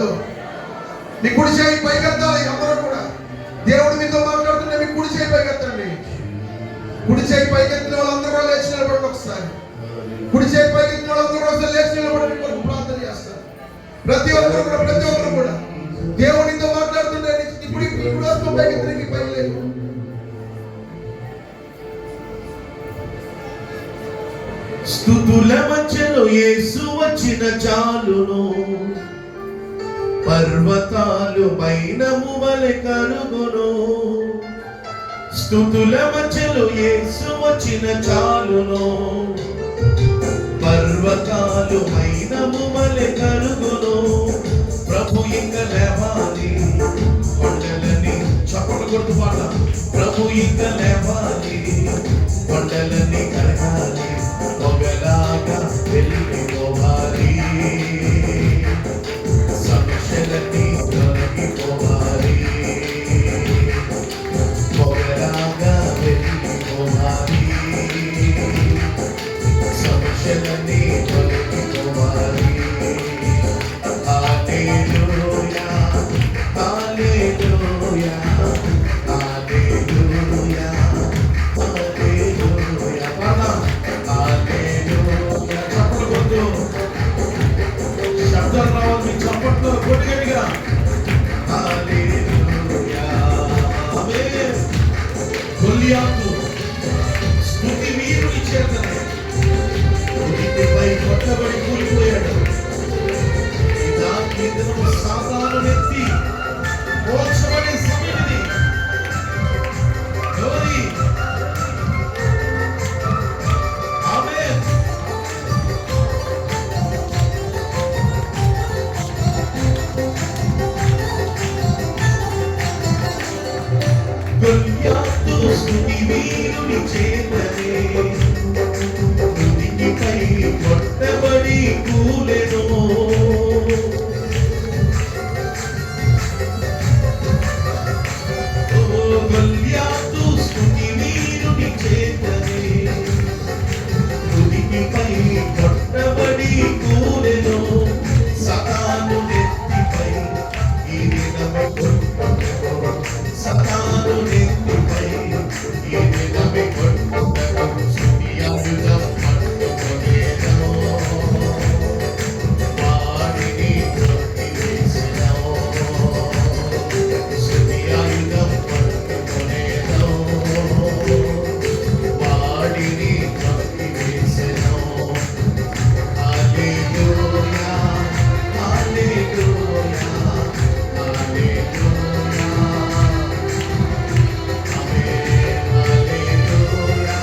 పడద్దు. నీ కుడి చేయి పైకెత్తాలి. అందరూ కూడా దేవుడు మీతో మాట్లాడుతున్నా. మీ కుడి చేయి పైకెత్తండి. కుడి చేయి పైకెత్తిన వాళ్ళందరూ కూడా లేచి నిలబడండి. ఒకసారి కుడి చేయి పైకెత్తిన వాళ్ళందరూ ఒకసారి లేచి నిలబడండి. కొరకు ప్రార్థన చేస్తారు. ప్రతి ఒక్కరు కూడా దేవుడితో మాట్లాడుతుంటే ఇప్పుడు పైకెత్తిన పైకి లేదు. స్తుతుల మధ్యలో యేసు వచ్చిన చాలును, పర్వతాలు మైనము వలె కరుగును. స్తుతుల మధ్యలో యేసు వచ్చిన చాలును, పర్వతాలు మైనము వలె కరుగును. ప్రభు ఇంక లేవాలి కొండలని, చప్పట్లు కొడుతూ పాట. ప్రభు ఇంక లేవాలి కొండలని కరగాలి, పొగలాగా వెళ్ళిపోవాలి, సమస్యలన్నీ తొలగిపోవాలి, పొగలాగా వెళ్ళిపోవాలి, సమస్యలన్నీ తొలగిపోవాలి. హల్లెలూయా హల్లెలూయా హల్లెలూయా హల్లెలూయా. హల్లెలూయా. చప్పట్లు కొట్టు. శబ్దాలు రావాలి మీ చప్పట్లు కొట్టుగట్టిగా. హల్లెలూయా. ఆమేన్. గొల్లియాతు స్తుతి వీరుని చేతనే ఉరిపై కొట్టబడి కూలిపోయాడు. దానికి ఇతను సాతాను నెత్తి మోక్షపడే సమయం ఇది. ఎవరి? ఆమేన్. గొల్లియాతు స్తుతి వీరుని చేతనే ఉరిపై కొట్టబడి కూలెను. గొల్లియాతు స్తుతి వీరుని చేతనే ఉరిపై కొట్టబడి కూలెను. సతాను నెత్తిపై ఈనెనమి కొట్టుటకు, సతాను నెత్తిపై ఈనెనమి కొట్టుటకు స్తుతి ఆయుధం పట్టుకొనేను. వాడిని కొట్టివేసెను, స్తుతి ఆయుధం పట్టుకొనేను. వాడిని కొట్టివేసెను. హల్లెలూయా హల్లెలూయా హల్లెలూయా. ఆమేన్. హల్లెలూయా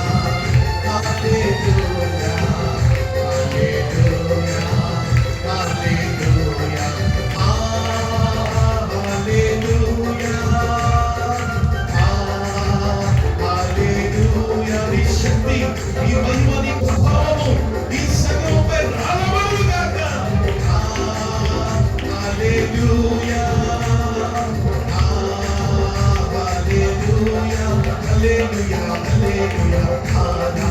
హల్లెలూయా హల్లెలూయా హల్లెలూయా. హల్లెలూయా హల్లెలూయా. నీ శక్తి, నీ మహిమ, నీ ప్రభావము ఈ సంఘముపై రాలబడును గాక. హల్లెలూయా హల్లెలూయా హల్లెలూయా హల్లెలూయా ఆరాధన.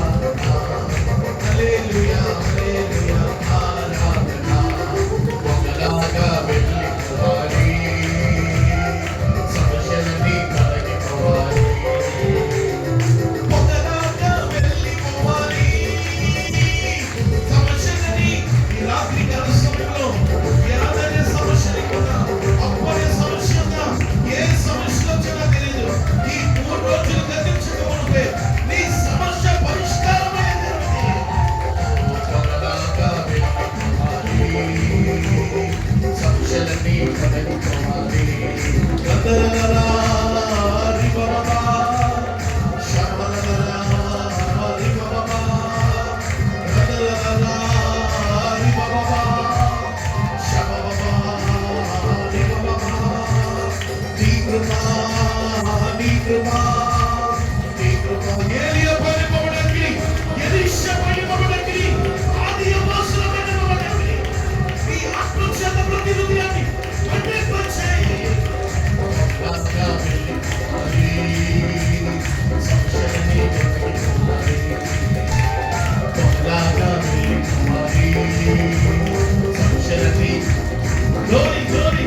హల్లెలూయా హల్లెలూయా ఆరాధన. పొగలాగా వెళ్ళిపోవాలి, సమస్యలన్నీ తొలగిపోవాలి, పొగలాగా వెళ్ళిపోవాలి, సమస్యలని. ఈ రాత్రి కాల సమయంలో ఏదైనా సమస్యని కూడా అప్పటి సమస్య ఉందా? ఏ సమస్య వచ్చినా తెలియదు. ఈ 3 రోజులు గతించకముందే నీ సమస్య పరిష్కారమైంది. పొగలాగా వెళ్ళిపోవాలి, సమస్యలన్నీ తొలగిపోవాలి. గదరగరా రిబరబా శబరగరా రిబరబా గదరగరా రిబరబా శబరబా రిబరబా. నీ కృపా నీ కృపా నీ కృపా. ఏలియా పడిపోవడానికి, ఎలీషా పడిపోవడానికి, ఆది అపోస్తలులైన పడిపోవడానికి నీ ఆత్మ చేత ప్రతి హృదయాన్ని పండింపచేయి. పొగలాగా వెళ్ళిపోవాలి, సమస్యలన్నీ తొలగిపోవాలి, పొగలాగా వెళ్ళిపోవాలి, సమస్యలన్నీ. గ్లోరీ గ్లోరీ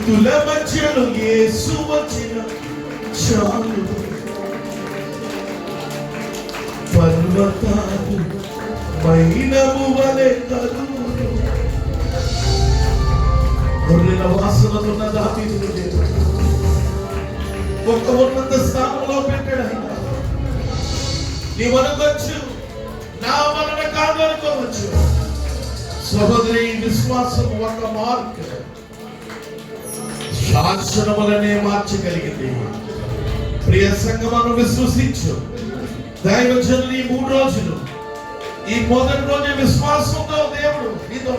మృతుల మధ్యలో యేసు వచ్చిన చాలు. పర్వతాలు మైనము వలె కరువును. గొర్రెల వాసనలు ఉన్న దావీదును దేవుడు ఒక ఉన్నత స్థానంలో పెట్టాడు. ఆయన నీవు అనుకోవచ్చు, నా వలన కాదు అనుకోవచ్చు. సహోదరి, విశ్వాసం ఒక మార్క్ శాసనములనే మార్చగలిగింది. ప్రియ సంగమను విశ్వసించు. దైవజనులు ఈ 3 రోజులు, ఈ మొదటి రోజు విశ్వాసంతో దేవుడు నీతో